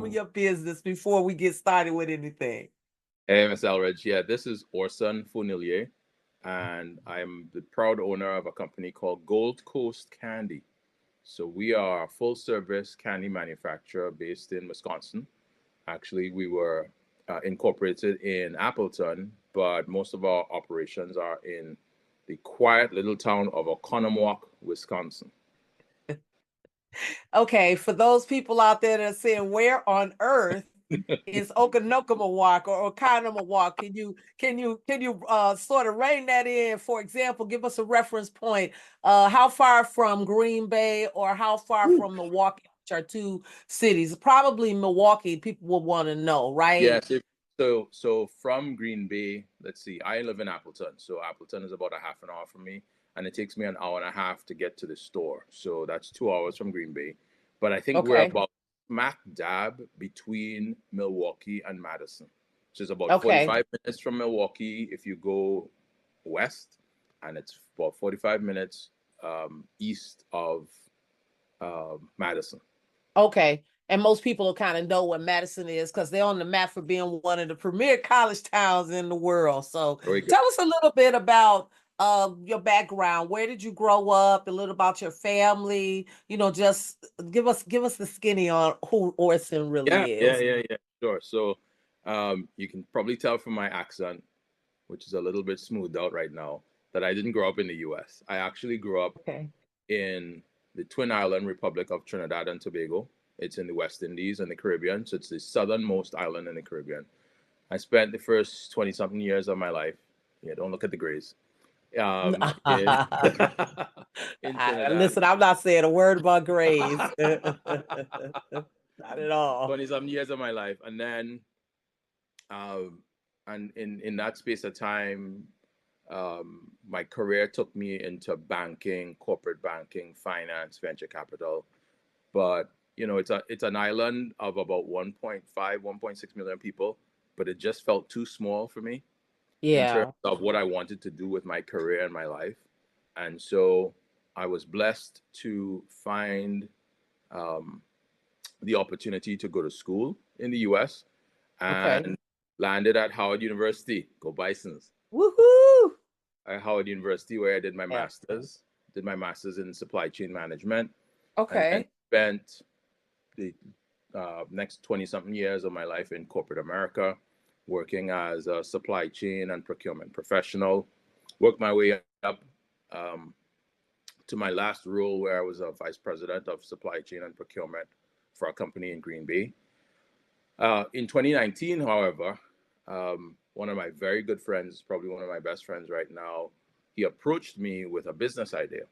of your business before we get started with anything. Hey, Ms. Elridge. Yeah, this is Orson Funilier, and I'm the proud owner of a company called Gold Coast Candy. So we are a full service candy manufacturer based in Wisconsin. Actually, we were incorporated in Appleton, but most of our operations are in the quiet little town of Oconomowoc, Wisconsin. Okay, for those people out there that are saying, where on earth is Oconomowoc or Oconomowoc? Can you sort of rein that in? For example, give us a reference point. How far from Green Bay or how far from Milwaukee, which are two cities? Probably Milwaukee. People will want to know, right? Yes. So from Green Bay, let's see. I live in Appleton, so Appleton is about a half an hour from me, and it takes me an hour and a half to get to the store. So that's 2 hours from Green Bay. But I think we're Okay. about smack dab between Milwaukee and Madison, which is about Okay. 45 minutes from Milwaukee if you go west, and it's about 45 minutes east of Madison. Okay. And most people will kind of know what Madison is because they're on the map for being one of the premier college towns in the world. So Very good. tell us a little bit about your background. Where did you grow up? A little about your family. Just give us the skinny on who Orson really is. Yeah. Sure. So, you can probably tell from my accent, which is a little bit smoothed out right now, that I didn't grow up in the U.S. I actually grew up Okay. in the Twin Island Republic of Trinidad and Tobago. It's in the West Indies and the Caribbean, so it's the southernmost island in the Caribbean. I spent the first 20 something years of my life, yeah, don't look at the grays, in, in Trinidad. Listen, I'm not saying a word about grays. Not at all. 20 something years of my life. And then, and in that space of time, my career took me into banking, corporate banking, finance, venture capital. But it's an island of about 1.5, 1.6 million people, but it just felt too small for me in terms Yeah. of what I wanted to do with my career and my life. And so I was blessed to find the opportunity to go to school in the US Okay. and landed at Howard University. Go Bisons. Woohoo! At Howard University, where I did my Yeah. master's. Did my master's in supply chain management, and then Okay. spent the next 20 something years of my life in corporate America, working as a supply chain and procurement professional. Worked my way up to my last role, where I was a vice president of supply chain and procurement for a company in Green Bay. In 2019, however, one of my very good friends, probably one of my best friends right now, he approached me with a business idea.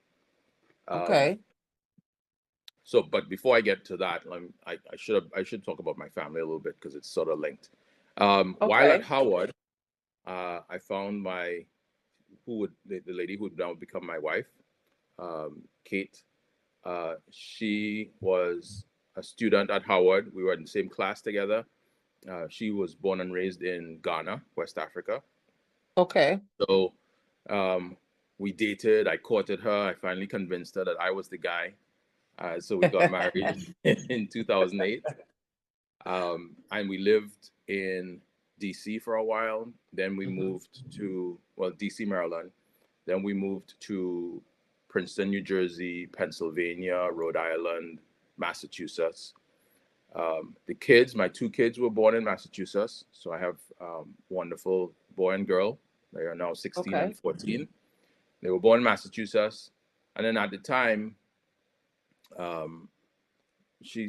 Okay. But before I get to that, I should talk about my family a little bit because it's sort of linked. While at Okay. Howard, I found the lady who would now become my wife, Kate. She was a student at Howard. We were in the same class together. She was born and raised in Ghana, West Africa. Okay. So we dated. I courted her. I finally convinced her that I was the guy. So we got married in 2008. And we lived in DC for a while. Then we moved to, DC, Maryland. Then we moved to Princeton, New Jersey, Pennsylvania, Rhode Island, Massachusetts. My two kids were born in Massachusetts. So I have wonderful boy and girl. They are now 16 Okay. and 14. They were born in Massachusetts. And then at the time,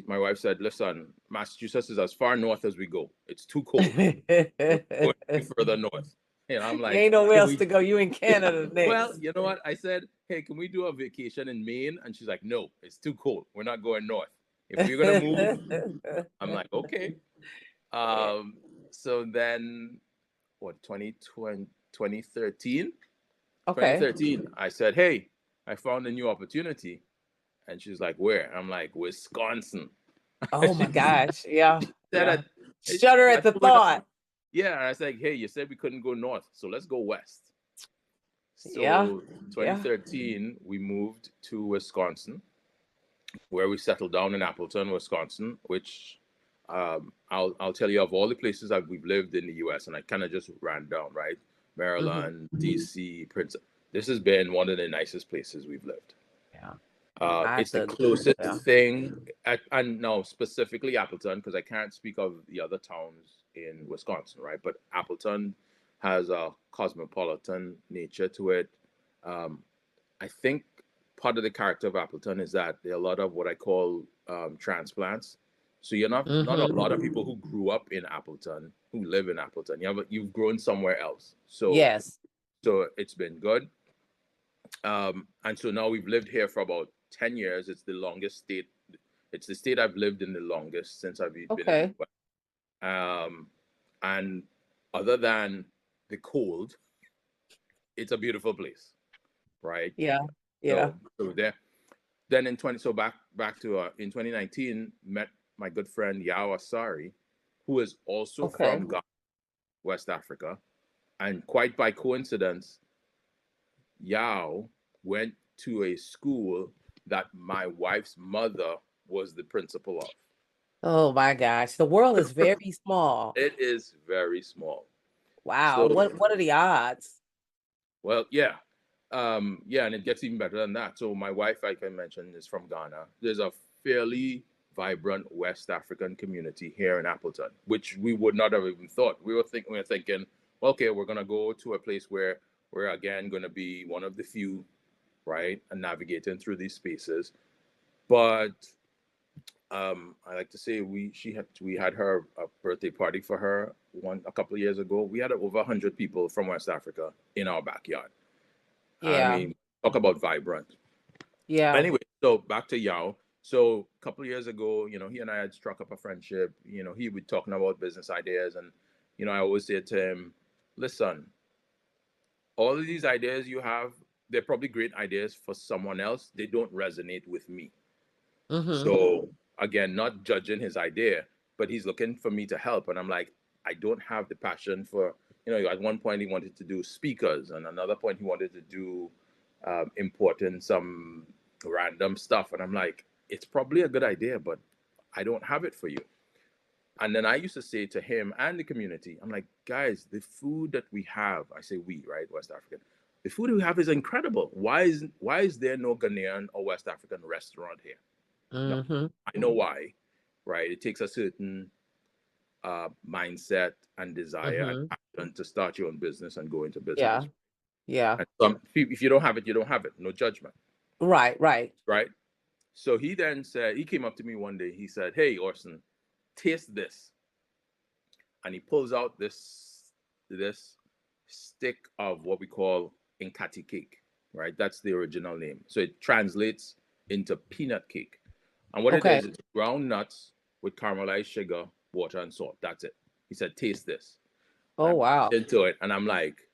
my wife said, "Listen, Massachusetts is as far north as we go. It's too cold. We're going further north." And I'm like, Ain't nowhere else to go. You in Canada next. Well, you know what? I said, "Hey, can we do a vacation in Maine?" And she's like, "No, it's too cold. We're not going north. If we're gonna move," I'm like, "Okay." So then, 2013? Okay. 2013, I said, "Hey, I found a new opportunity." And she's like, "Where?" I'm like, "Wisconsin." Oh my gosh. Yeah. Said Shudder at the thought. Yeah, and I was like, "Hey, you said we couldn't go north, so let's go west." Yeah. So 2013, we moved to Wisconsin, where we settled down in Appleton, Wisconsin, which I'll tell you of all the places that we've lived in the U.S. and I kind of just ran down, right? Hmm. Maryland, D.C., Prince. This has been one of the nicest places we've lived. Yeah. I have It's the to, closest yeah. thing, and no, specifically Appleton, because I can't speak of the other towns in Wisconsin, right? But Appleton has a cosmopolitan nature to it. Um, I think part of the character of Appleton is that there are a lot of what I call transplants. So you're not a Hmm. lot of people who grew up in Appleton who live in Appleton. You've grown somewhere else. So Yes. it's been good. And so now we've lived here for about 10 years. It's the longest state. It's the state I've lived in the longest since I've been in the Okay. US. And other than the cold, it's a beautiful place, right? Yeah. Yeah. So there. Then in 20, so back to in 2019, met my good friend Yao Asari, who is also Okay. from Ghana, West Africa. And quite by coincidence, Yao went to a school that my wife's mother was the principal of. Oh my gosh. The world is very small. It is very small. Wow. So, What are the odds? well, yeah. Yeah, and it gets even better than that. So my wife, like I mentioned, is from Ghana. There's a fairly vibrant West African community here in Appleton, which we would not have even thought. We were thinking, okay, we're gonna go to a place where we're again gonna be one of the few, right, and navigating through these spaces. But I like to say we had her a birthday party for her a couple of years ago. We had over 100 people from West Africa in our backyard. I Yeah. mean, talk about vibrant. Yeah. Anyway, so back to Yao. So a couple of years ago, he and I had struck up a friendship. He would talking about business ideas, and I always say to him, "Listen, all of these ideas you have, they're probably great ideas for someone else. They don't resonate with me." Mm-hmm. So again, not judging his idea, but he's looking for me to help, and I'm like, I don't have the passion for. At one point he wanted to do speakers, and another point he wanted to do importing some random stuff, and I'm like, it's probably a good idea, but I don't have it for you. And then I used to say to him and the community, I'm like, guys, the food that we have, I say we, right, West African, the food we have is incredible. Why is there no Ghanaian or West African restaurant here? No, Mm-hmm. I know why, right? It takes a certain mindset and desire Mm-hmm. and passion to start your own business and go into Yeah. business. Yeah. And if you don't have it, you don't have it. No judgment, Right. Right. right? So he then said, he came up to me one day. He said, "Hey, Orson, taste this." And he pulls out this stick of what we call Inkati cake, right? That's the original name. So it translates into peanut cake. And what it Okay. is, it's ground nuts with caramelized sugar, water, and salt. That's it. He said, "Taste this." And Oh I wow. bit into it, and I'm like,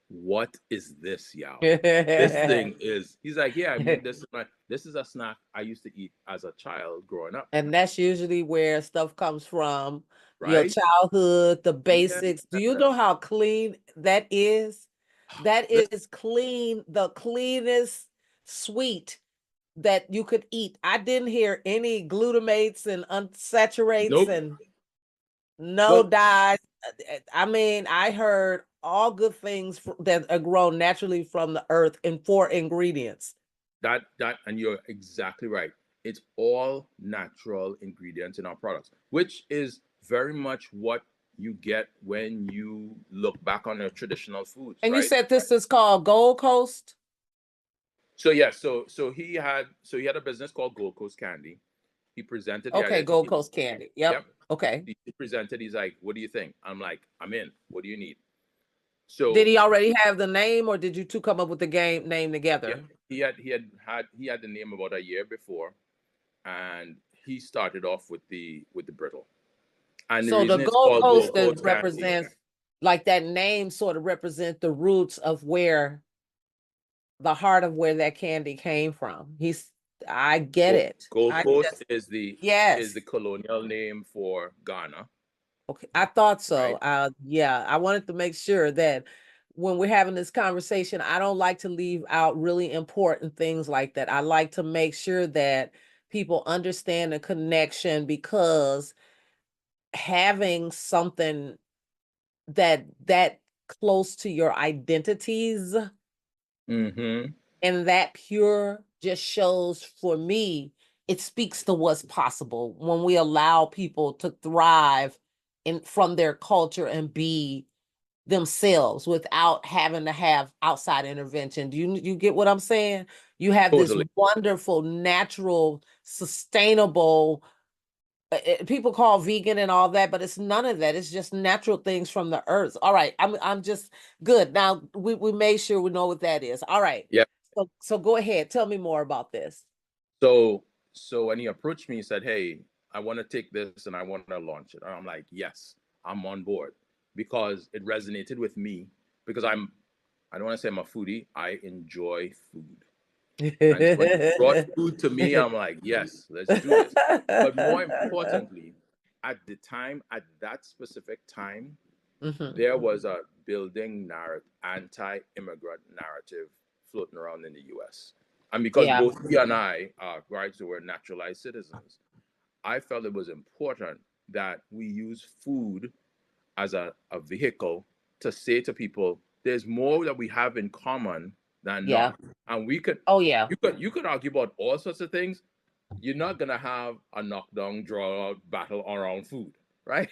"What is this, Yao? This thing is." He's like, "Yeah, I made this. This is a snack I used to eat as a child growing up, And that's usually where stuff comes from, your right?" childhood, the Yeah. basics. Do you know how clean that is? That Listen, is clean, the cleanest sweet that you could eat. I didn't hear any glutamates and unsaturates nope. and no Well, dyes. I mean, I heard all good things that are grown naturally from the earth in 4 ingredients. and you're exactly right. It's all natural ingredients in our products, which is very much what you get when you look back on your traditional foods, And you right? said this is called Gold Coast? So yeah, so he had a business called Gold Coast Candy. He presented the Okay, idea. Gold Coast Candy. Yep. Yep. Okay. He presented. He's like, "What do you think?" I'm like, "I'm in. What do you need?" Did So he already have the name, or did you two come up with the game name yeah, together? he had the name about a year before, and he started off with the brittle. And the So the reason it's Gold called Coast Gold that Coast Candy, represents, like that name sort of represent the roots of where the heart of where that candy came from. I get it. Gold I Coast just, is the yes. colonial name for Ghana, Okay, I thought so. right? Yeah, I wanted to make sure that when we're having this conversation, I don't like to leave out really important things like that. I like to make sure that people understand the connection, because having something that close to your identities Mm-hmm. and that pure just shows, for me, it speaks to what's possible when we allow people to thrive from their culture and be themselves without having to have outside intervention. Do you get what I'm saying? You have this Totally. wonderful, natural, sustainable, people call vegan and all that, but it's none of that. It's just natural things from the earth. All right, I'm just good. Now we made sure we know what that is. All right. Yeah. So go ahead. Tell me more about this. So when he approached me, he said, "Hey, I want to take this and I want to launch it." And I'm like, "Yes, I'm on board," because it resonated with me because I don't want to say I'm a foodie. I enjoy food. And so when he brought food to me, I'm like, "Yes, let's do this." But more importantly, at the time, at that specific time, Mhm. there was a building anti-immigrant narrative floating around in the U.S. And because Yeah. both he and I are right, so we're naturalized citizens, I felt it was important that we use food as a vehicle to say to people, there's more that we have in common than Yeah. not. And we could, Oh yeah. you could argue about all sorts of things. You're not gonna have a knockdown, draw out battle around food, right?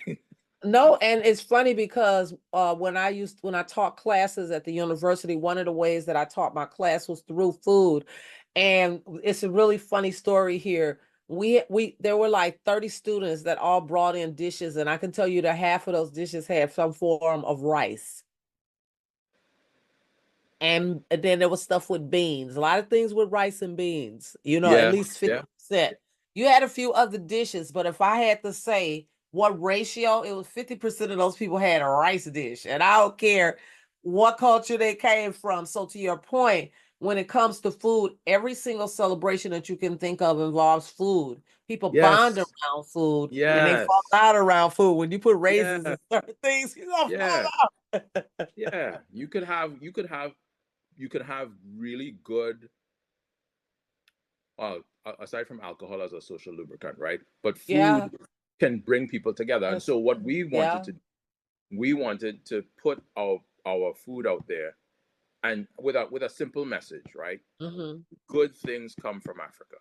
No, and it's funny because when I taught classes at the university, one of the ways that I taught my class was through food. And it's a really funny story here. We there were like 30 students that all brought in dishes, and I can tell you that half of those dishes had some form of rice. And then there was stuff with beans, a lot of things with rice and beans, at Yeah, least yeah. 50%. You had a few other dishes, but if I had to say what ratio, it was 50% of those people had a rice dish. And I don't care what culture they came from. So to your point, when it comes to food, every single celebration that you can think of involves food. People bond Yes. around food and they fall Yes. out around food. When you put raisins Yeah. and certain things, you're gonna fall Yeah. out. Yeah. You could have really good aside from alcohol as a social lubricant, right? But Yeah. food can bring people together. And Yes. so what we wanted Yeah. to we wanted to put our food out there and with a simple message, right? Mm-hmm. Good things come from Africa.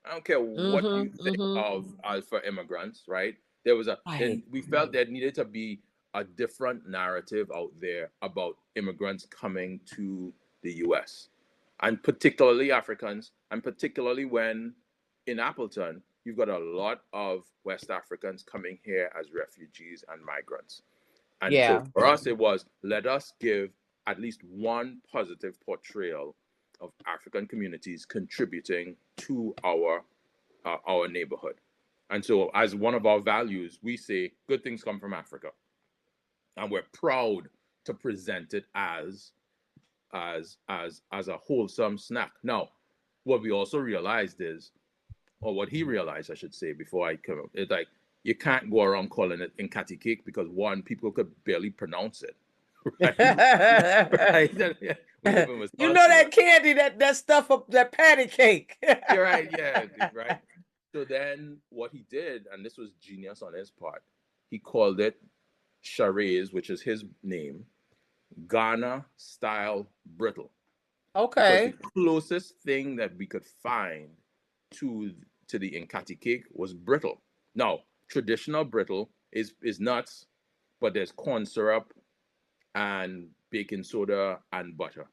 I don't care what you Mhm, think mhm. of as for immigrants, right? There was a Right. then we felt there needed to be a different narrative out there about immigrants coming to the US and particularly Africans, and particularly when in Appleton, you've got a lot of West Africans coming here as refugees and migrants. And so Yeah. for us, it was let us give at least one positive portrayal of African communities contributing to our neighborhood. And so, as one of our values, we say good things come from Africa, and we're proud to present it as a wholesome snack. Now, what we also realized is, or what he realized, I should say, before I come up, is like you can't go around calling it Nkati cake because one, people could barely pronounce it, right? Right? We live in You know Wisconsin, that candy, that stuff up that patty cake. you're right, yeah, right. So then what he did, and this was genius on his part, he called it charades, which is his name, Ghana style brittle, because the Okay. closest thing that we could find to to the Nkati cake was brittle. Now, traditional brittle is nuts, but there's corn syrup and baking soda and butter.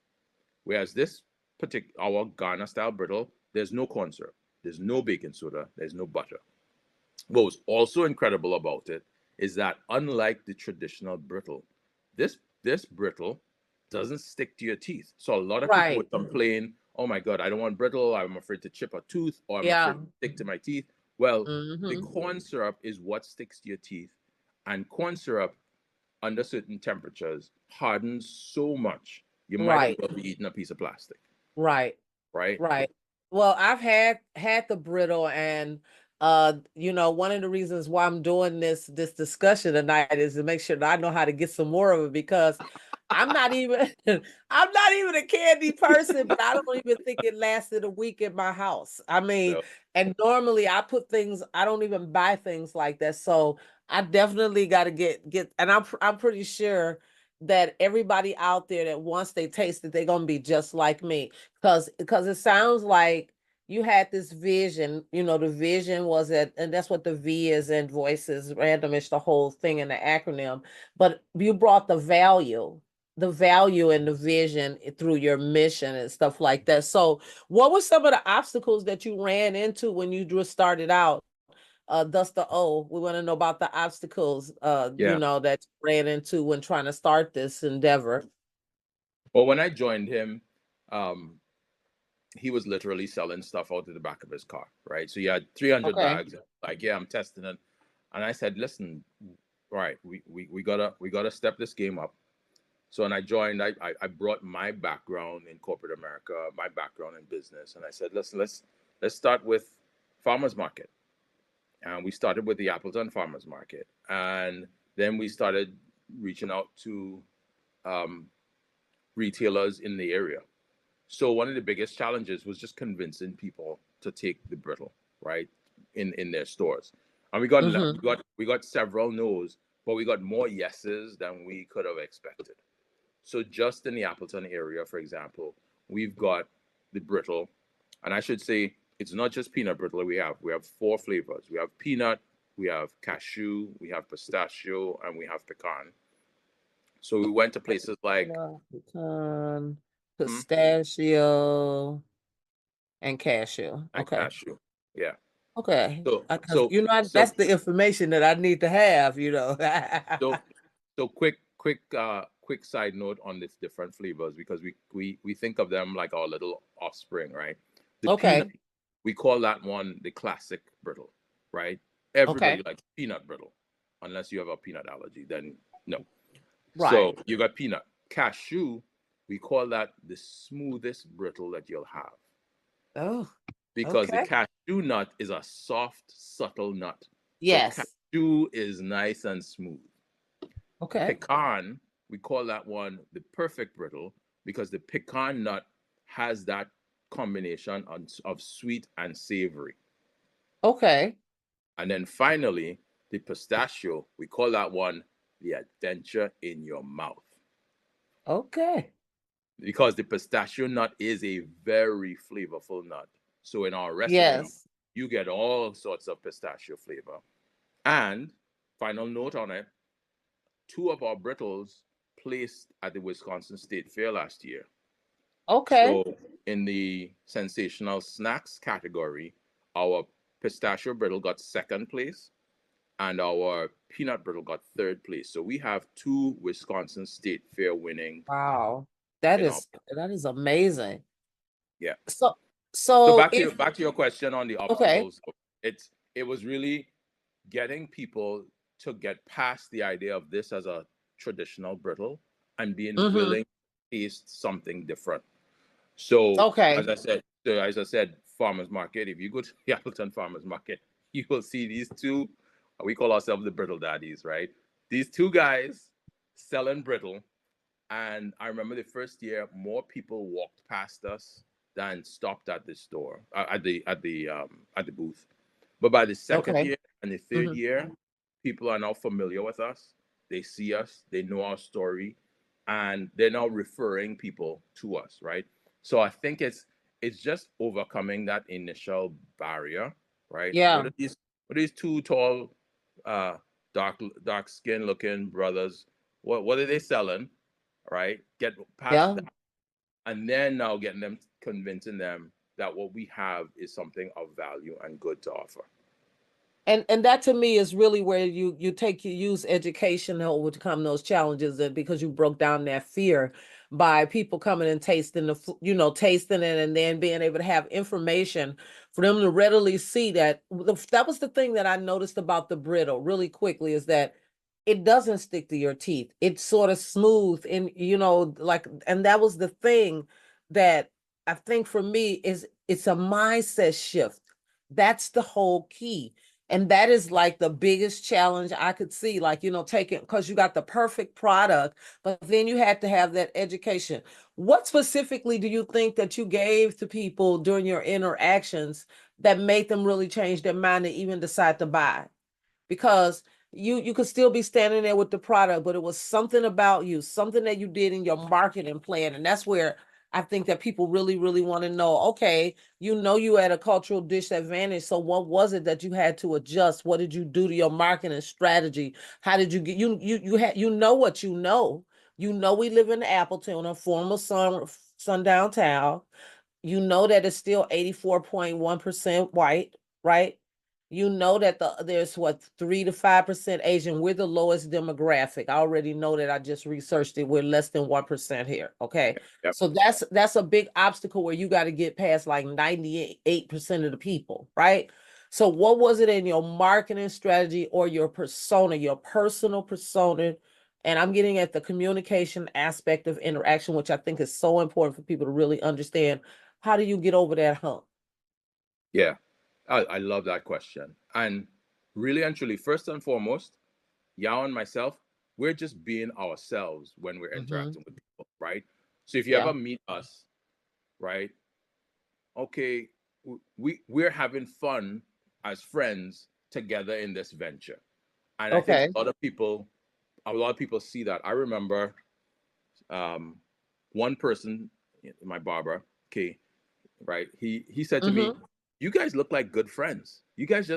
Whereas this particular our Ghana style brittle, there's no corn syrup, there's no baking soda, there's no butter. What was also incredible about it is that unlike the traditional brittle, this brittle doesn't stick to your teeth. So a lot of people Right. would complain, "Oh my God, I don't want brittle. I'm afraid to chip a tooth, or I'm afraid Yeah. to stick to my teeth." Well, the Mm-hmm. corn syrup is what sticks to your teeth, and corn syrup under certain temperatures hardens so much you might as Right. well be eating a piece of plastic, Right. right? Right. Well, I've had the brittle, and one of the reasons why I'm doing this discussion tonight is to make sure that I know how to get some more of it, because I'm not even I'm not even a candy person, but I don't even think it lasted a week in my house. I mean, So and normally I don't even buy things like that. So I definitely got to get, and I'm pretty sure that everybody out there that once they taste it, they're gonna be just like me, because it sounds like you had this vision. You know, the vision was that, and that's what the V is in Voices Randomish, the whole thing in the acronym. But you brought the value and the vision through your mission and stuff like that. So, what were some of the obstacles that you ran into when you just started out? Thus the O. We want to know about the obstacles, Yeah. that you ran into when trying to start this endeavor. Well, when I joined him, um, he was literally selling stuff out of the back of his car, right? So he had 300 Okay. bags. Like, yeah, I'm testing it, and I said, listen, right, we gotta step this game up. So when I joined, I brought my background in corporate America, my background in business, and I said, listen, let's start with farmers market, and we started with the Appleton Farmers Market, and then we started reaching out to um, retailers in the area. So one of the biggest challenges was just convincing people to take the brittle, right, in their stores. And Mm-hmm. we got several no's, but we got more yeses than we could have expected. So just in the Appleton area, for example, we've got the brittle, and I should say it's not just peanut brittle. We have four flavors. We have peanut, we have cashew, we have pistachio, and we have pecan. So we went to places like Pecan, hmm, pistachio, and cashew. and Okay. cashew. Yeah. Okay. So Because so so that's the information that I need to have. so so quick side note on these different flavors because we think of them like our little offspring, right? The peanut, Okay. we call that one the classic brittle, right? Everybody Okay. likes peanut brittle, unless you have a peanut allergy, then no. So Right. you got peanut. Cashew, we call that the smoothest brittle that you'll have Oh, because the okay. cashew nut is a soft, subtle nut. So Yes. cashew is nice and smooth. Okay. Pecan, we call that one the perfect brittle because the pecan nut has that combination of sweet and savory. Okay. And then finally, the pistachio, we call that one the adventure in your mouth Okay. because the pistachio nut is a very flavorful nut. So in our recipe, Yes. you get all sorts of pistachio flavor. And final note on it, two of our brittles placed at the Wisconsin State Fair last year. Okay. So in the sensational snacks category, our pistachio brittle got second place and our peanut brittle got third place. So we have two Wisconsin State Fair winning Wow. That in our is that is amazing. yeah. So So so if back to your question on the okay. obstacles. It was really getting people to get past the idea of this as a traditional brittle and being Mm-hmm. willing to taste something different. So Okay. as I said, farmers market. If you go to the Appleton farmers market, you will see these two. We call ourselves the brittle daddies, right? These two guys selling brittle. And I remember the first year, more people walked past us than stopped at the store at the booth. But by the second Okay. year and the third Mm-hmm. year, people are now familiar with us. They see us, they know our story, and they're now referring people to us, right? So I think it's just overcoming that initial barrier, right? Yeah. What are these two tall, uh, dark skin looking brothers? What are they selling? Right? Get past Yeah. that, and then now getting them, convincing them that what we have is something of value and good to offer. And that to me is really where you use education to overcome those challenges, and because you broke down that fear by people coming and tasting tasting it, and then being able to have information for them to readily see that that was the thing that I noticed about the brittle really quickly, is that it doesn't stick to your teeth. It's sort of smooth, and like, and that was the thing that I think for me is it's a mindset shift. That's the whole key, and that is like the biggest challenge I could see, like, taking, because you got the perfect product, but then you had to have that education. What specifically do you think that you gave to people during your interactions that made them really change their mind and even decide to buy? Because you could still be standing there with the product, but it was something about you, something that you did in your marketing plan. And that's where I think that people really, really want to know, okay, you had a cultural disadvantage. So what was it that you had to adjust? What did you do to your marketing strategy? How did you get you had what you know? We live in Appleton, a former sundown town. You know that it's still 84.1% white, right? You know that there's what 3 to 5% Asian. We're the lowest demographic. I already know that. I just researched it. We're less than 1% here. Okay. Yep. So that's a big obstacle where you got to get past like 98% of the people, right? So what was it in your marketing strategy or your persona, your personal persona? And I'm getting at the communication aspect of interaction, which I think is so important for people to really understand. How do you get over that hump? Yeah, I love that question. And really and truly, first and foremost, Yao and myself, we're just being ourselves when we're Mm-hmm. interacting with people, right? So if you Yeah. ever meet us, right? Okay, we're having fun as friends together in this venture. And I think Okay. a lot of people see that. I remember um, one person, my barber, okay, right? He said to me, Mm-hmm. "You guys look like good friends. You guys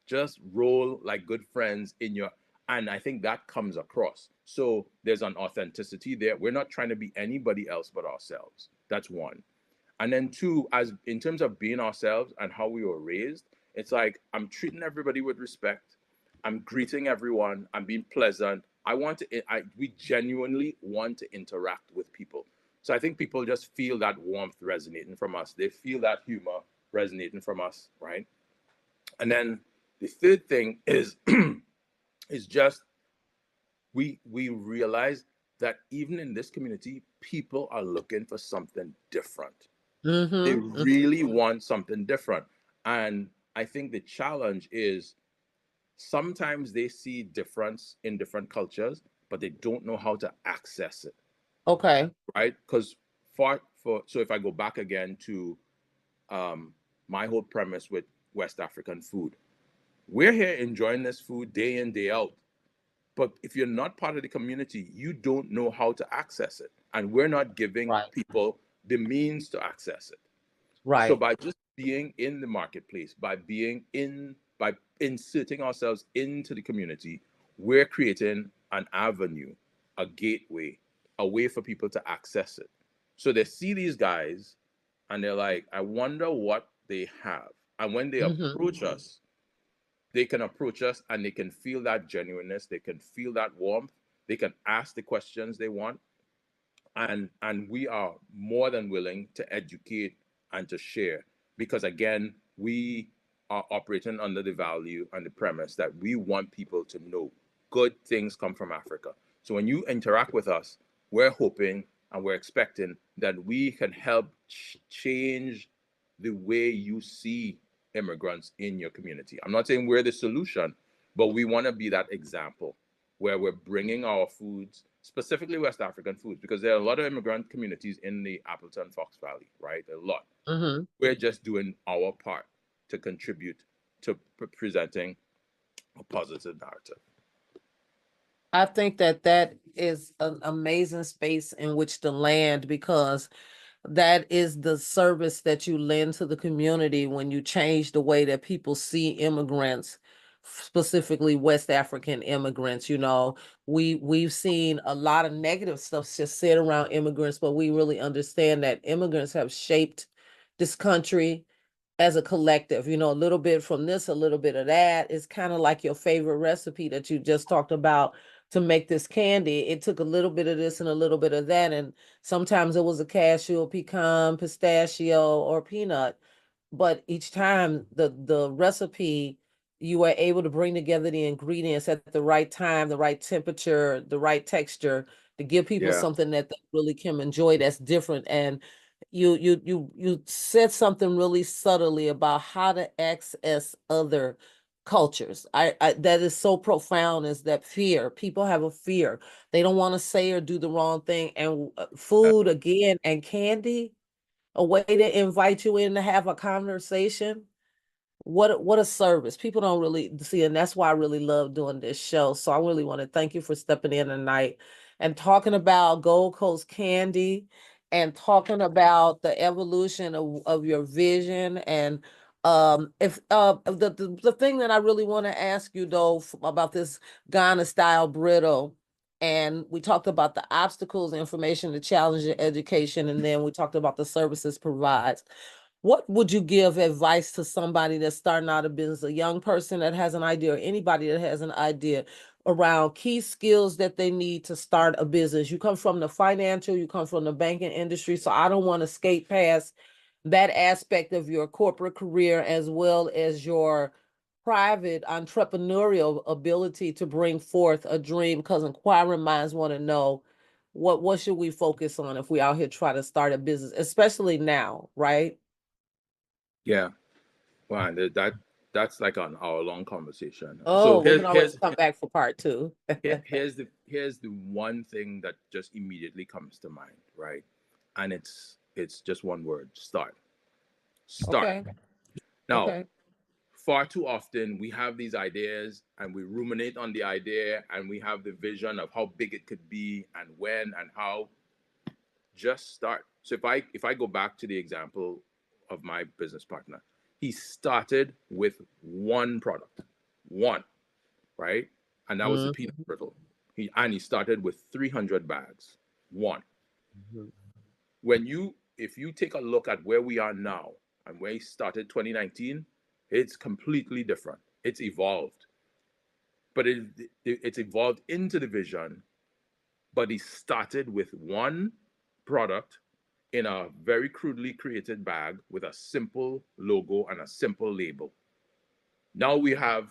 just roll like good friends in your." And I think that comes across. So there's an authenticity there. We're not trying to be anybody else but ourselves. That's one. And then two, as in terms of being ourselves and how we were raised, it's like I'm treating everybody with respect. I'm greeting everyone. I'm being pleasant. We genuinely want to interact with people. So I think people just feel that warmth resonating from us. They feel that humor resonating from us, right? And then the third thing is is just we realize that even in this community, people are looking for something different. They Mm-hmm. really want something different. And I think the challenge is sometimes they see difference in different cultures, but they don't know how to access it, Okay. right? Because for so if I go back again to um, my whole premise with West African food, we're here enjoying this food day in day out. But if you're not part of the community, you don't know how to access it, and we're not giving Right. people the means to access it. So Right. by just being in the marketplace, by inserting ourselves into the community, we're creating an avenue, a gateway, a way for people to access it. So they see these guys and they're like, I wonder what they have. And when they Mm-hmm. approach us, they can approach us and they can feel that genuineness, they can feel that warmth, they can ask the questions they want, and we are more than willing to educate and to share, because again we are operating under the value and the premise that we want people to know good things come from Africa. So when you interact with us, we're hoping and we're expecting that we can help change the way you see immigrants in your community. I'm not saying we're the solution, but we want to be that example where we're bringing our foods, specifically West African foods, because there are a lot of immigrant communities in the Appleton Fox Valley, right? A lot. Mm-hmm. We're just doing our part to contribute to presenting a positive narrative. I think that that is an amazing space in which to land, because that is the service that you lend to the community when you change the way that people see immigrants, specifically West African immigrants. We've seen a lot of negative stuff just said around immigrants, but we really understand that immigrants have shaped this country as a collective, a little bit from this, a little bit of that. It's kind of like your favorite recipe that you just talked about to make this candy. It took a little bit of this and a little bit of that. And sometimes it was a cashew, a pecan, pistachio, or peanut. But each time the recipe, you were able to bring together the ingredients at the right time, the right temperature, the right texture to give people Yeah. something that they really can enjoy that's different. And you said something really subtly about how to access other cultures. I that is so profound, is that fear. People have a fear. They don't want to say or do the wrong thing. And food again and candy, a way to invite you in to have a conversation What a service. People don't really see, and that's why I really love doing this show. So I really want to thank you for stepping in tonight and talking about Gold Coast candy and talking about the evolution of your vision. And if the thing that I really want to ask you though about this Ghana style brittle, and we talked about the obstacles, information, the challenge, and education, and then we talked about the services provides. What would you give advice to somebody that's starting out a business, a young person that has an idea, or anybody that has an idea around key skills that they need to start a business? You come from the financial, you come from the banking industry, so I don't want to skate past that aspect of your corporate career as well as your private entrepreneurial ability to bring forth a dream, because inquiring minds want to know what should we focus on if we out here try to start a business, especially now, right? Yeah. Wow, that's like an hour-long conversation. So Oh, we can always come back for part two. here's the one thing that just immediately comes to mind, right? And it's just one word: start. Start. Okay. Now, Okay. far too often we have these ideas and we ruminate on the idea and we have the vision of how big it could be and when and how. Just start. So if I go back to the example of my business partner, he started with one product, one, right? And that was the peanut Mhm. brittle. He started with 300 bags, one. Mhm. If you take a look at where we are now and where he started 2019, it's completely different. It's evolved, but it's evolved into the vision. But he started with one product in a very crudely created bag with a simple logo and a simple label. Now we have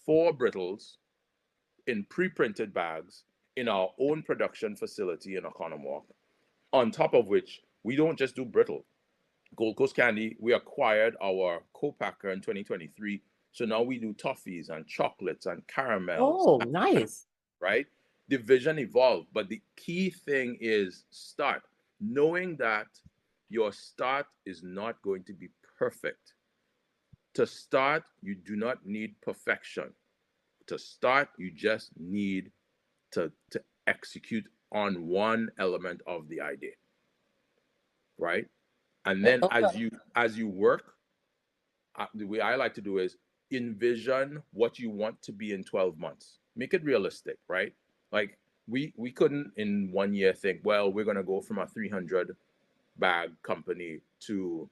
4 brittles in pre-printed bags in our own production facility in Oconomowoc. On top of which, we don't just do brittle. Gold Coast Candy, we acquired our co-packer in 2023. So now we do toffees and chocolates and caramels, Oh, nice. right? The vision evolved, but the key thing is start. Knowing that your start is not going to be perfect. To start, you do not need perfection. To start, you just need to execute on one element of the idea, right? And then Okay. as you work, the way I like to do is envision what you want to be in 12 months. Make it realistic, right? Like we couldn't in 1 year think, well, we're gonna go from a 300 bag company to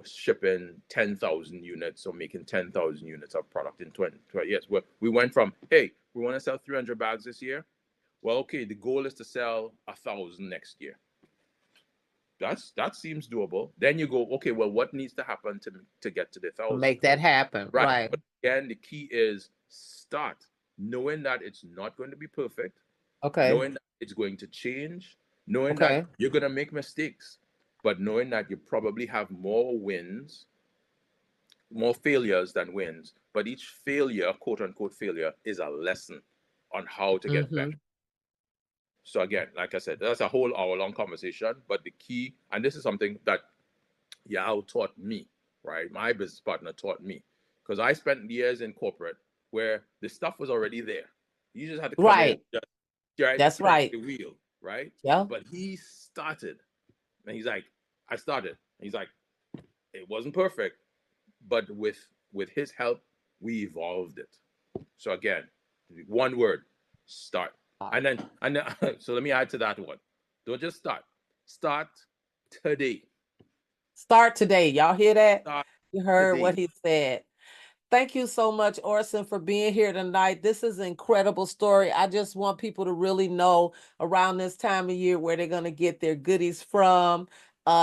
shipping 10,000 units or making 10,000 units of product in 20 years. We went from, hey, we want to sell 300 bags this year. Well, okay, the goal is to sell 1,000 next year. That seems doable. Then you go, okay, well, what needs to happen to get to the 1,000? Make that happen. Right. Right. But again, the key is start, knowing that it's not going to be perfect, Okay. knowing that it's going to change, knowing that Okay. you're going to make mistakes, but knowing that you probably have more wins, more failures than wins. But each failure, quote unquote failure, is a lesson on how to get better. Mm-hmm. So again, like I said, that's a whole hour-long conversation. But the key, and this is something that Yao taught me, right? My business partner taught me, because I spent years in corporate where the stuff was already there. You just had to come in, Right. just right, That's turn right. the wheel, right? Yeah. But he started, and he's like, I started. And he's like, it wasn't perfect, but with his help, we evolved it. So again, one word: start. And then so let me add to that one. Don't just start. Start today. Start today. Y'all hear that? Start You heard today. what he said. Thank you so much, Orson, for being here tonight. This is an incredible story. I just want people to really know around this time of year where they're going to get their goodies from.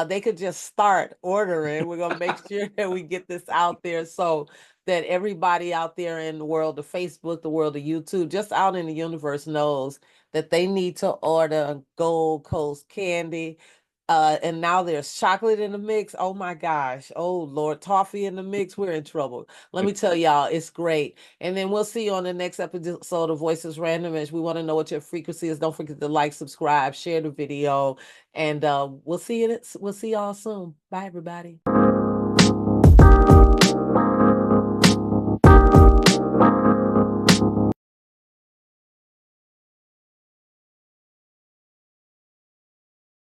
They could just start ordering. We're going to make sure that we get this out there so that everybody out there in the world of Facebook, the world of YouTube, just out in the universe knows that they need to order Gold Coast candy. And now there's chocolate in the mix. Oh my gosh. Oh Lord, toffee in the mix. We're in trouble. Let me tell y'all, it's great. And then we'll see you on the next episode of V.O.I.C.E.S RandomISH. We want to know what your frequency is. Don't forget to like, subscribe, share the video, and we'll see y'all soon. Bye, everybody.